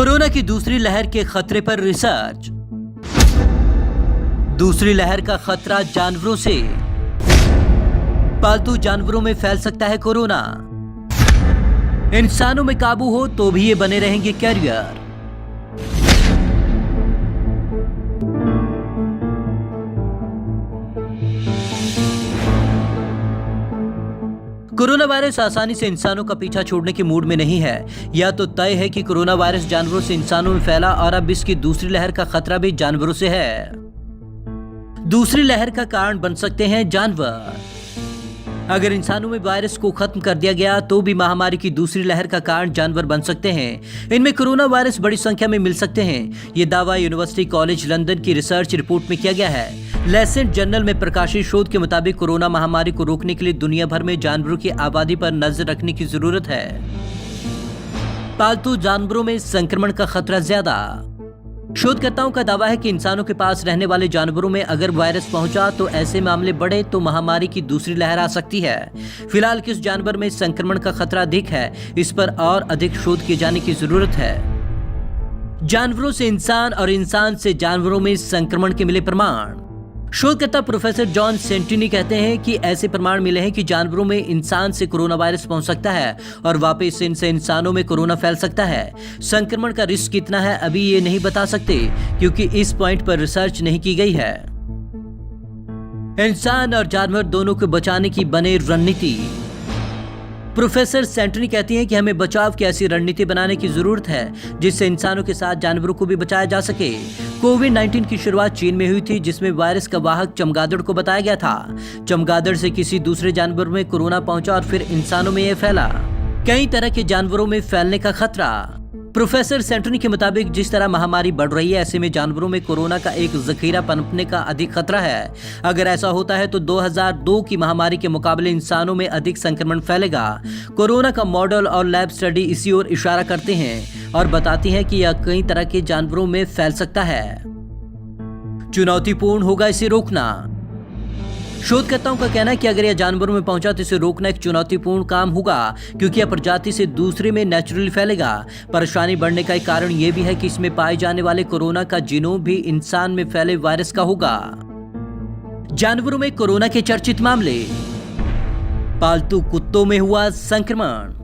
Corona की दूसरी लहर के खतरे पर रिसर्च। दूसरी लहर का खतरा जानवरों से। पालतू जानवरों में फैल सकता है कोरोना। इंसानों में काबू हो तो भी ये बने रहेंगे कैरियर। कोरोना वायरस आसानी से इंसानों का पीछा छोड़ने के मूड में नहीं है। यह तो तय है कि कोरोना वायरस जानवरों से इंसानों में फैला और अब इसकी दूसरी लहर का खतरा भी जानवरों से है। दूसरी लहर का कारण बन सकते हैं जानवर। अगर इंसानों में वायरस को खत्म कर दिया गया तो भी महामारी की दूसरी लहर का कारण जानवर बन सकते हैं। इनमें कोरोना वायरस बड़ी संख्या में मिल सकते हैं। ये दावा यूनिवर्सिटी कॉलेज लंदन की रिसर्च रिपोर्ट में किया गया है। लैंसेट जर्नल में प्रकाशित शोध के मुताबिक कोरोना महामारी को रोकने के लिए दुनिया भर में जानवरों की आबादी पर नजर रखने की जरूरत है। पालतू जानवरों में संक्रमण का खतरा ज्यादा। शोधकर्ताओं का दावा है कि इंसानों के पास रहने वाले जानवरों में अगर वायरस पहुंचा तो ऐसे मामले बढ़े तो महामारी की दूसरी लहर आ सकती है। फिलहाल किस जानवर में संक्रमण का खतरा अधिक है, इस पर और अधिक शोध किए जाने की जरूरत है। जानवरों से इंसान और इंसान से जानवरों में संक्रमण के मिले प्रमाण। शोधकर्ता प्रोफेसर जॉन सेंटिनी कहते हैं कि ऐसे प्रमाण मिले हैं कि जानवरों में इंसान से कोरोना वायरस पहुंच सकता है और वापस इनसे इंसानों में कोरोना फैल सकता है। संक्रमण का रिस्क कितना है अभी ये नहीं बता सकते क्योंकि इस पॉइंट पर रिसर्च नहीं की गई है। इंसान और जानवर दोनों को बचाने की बने रणनीति। प्रोफेसर सेंटनी कहती हैं कि हमें बचाव की ऐसी रणनीति बनाने की जरूरत है जिससे इंसानों के साथ जानवरों को भी बचाया जा सके। कोविड-19 की शुरुआत चीन में हुई थी जिसमें वायरस का वाहक चमगादड़ को बताया गया था। चमगादड़ से किसी दूसरे जानवर में कोरोना पहुंचा और फिर इंसानों में यह फैला। कई तरह के जानवरों में फैलने का खतरा। प्रोफेसर सेंटनी के मुताबिक जिस तरह महामारी बढ़ रही है ऐसे में जानवरों में कोरोना का एक जखीरा पनपने का अधिक खतरा है। अगर ऐसा होता है तो 2002 की महामारी के मुकाबले इंसानों में अधिक संक्रमण फैलेगा। कोरोना का मॉडल और लैब स्टडी इसी ओर इशारा करते हैं और बताती हैं कि यह कई तरह के जानवरों में फैल सकता है। चुनौतीपूर्ण होगा इसे रोकना। शोधकर्ताओं का कहना है कि अगर यह जानवरों में पहुंचा तो इसे रोकना एक चुनौतीपूर्ण काम होगा क्योंकि यह प्रजाति से दूसरे में नेचुरली फैलेगा। परेशानी बढ़ने का एक कारण यह भी है कि इसमें पाए जाने वाले कोरोना का जीनोम भी इंसान में फैले वायरस का होगा। जानवरों में कोरोना के चर्चित मामले। पालतू कुत्तों में हुआ संक्रमण।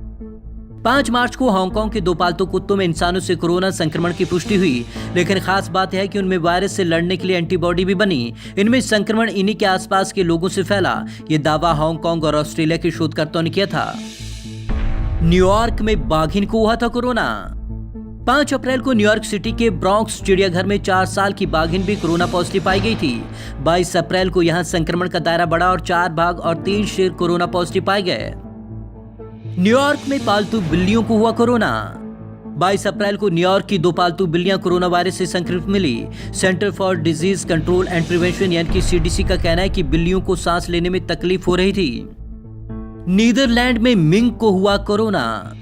5 मार्च को हांगकांग के 2 पालतू कुत्तों में इंसानों से कोरोना संक्रमण की पुष्टि हुई, लेकिन खास बात है कि उनमें वायरस से लड़ने के लिए एंटीबॉडी भी बनी। इनमें संक्रमण इन्हीं के आसपास के लोगों से फैला। ये दावा हांगकांग और ऑस्ट्रेलिया के शोधकर्ताओं ने किया था। न्यूयॉर्क में बाघिन को हुआ था कोरोना। 5 अप्रैल को न्यूयॉर्क सिटी के ब्रॉन्क्स चिड़ियाघर में 4 साल की बाघिन भी कोरोना पॉजिटिव पाई गई थी। 22 अप्रैल को यहां संक्रमण का दायरा बढ़ा और 4 बाघ और 3 शेर कोरोना पॉजिटिव पाए गए। न्यूयॉर्क में पालतू बिल्लियों को हुआ कोरोना। 22 अप्रैल को न्यूयॉर्क की 2 पालतू बिल्लियां कोरोना वायरस से संक्रमित मिली। Centre for disease control and prevention यानी कि सीडीसी का कहना है कि बिल्लियों को सांस लेने में तकलीफ हो रही थी। नीदरलैंड में मिंक को हुआ कोरोना।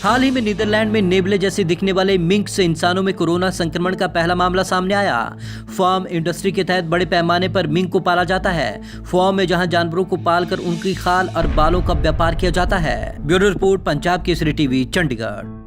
हाल ही में नीदरलैंड में नेबले जैसे दिखने वाले मिंक से इंसानों में कोरोना संक्रमण का पहला मामला सामने आया। फार्म इंडस्ट्री के तहत बड़े पैमाने पर मिंक को पाला जाता है। फार्म में जहां जानवरों को पालकर उनकी खाल और बालों का व्यापार किया जाता है। Bureau report, Punjab Kesari TV, Chandigarh.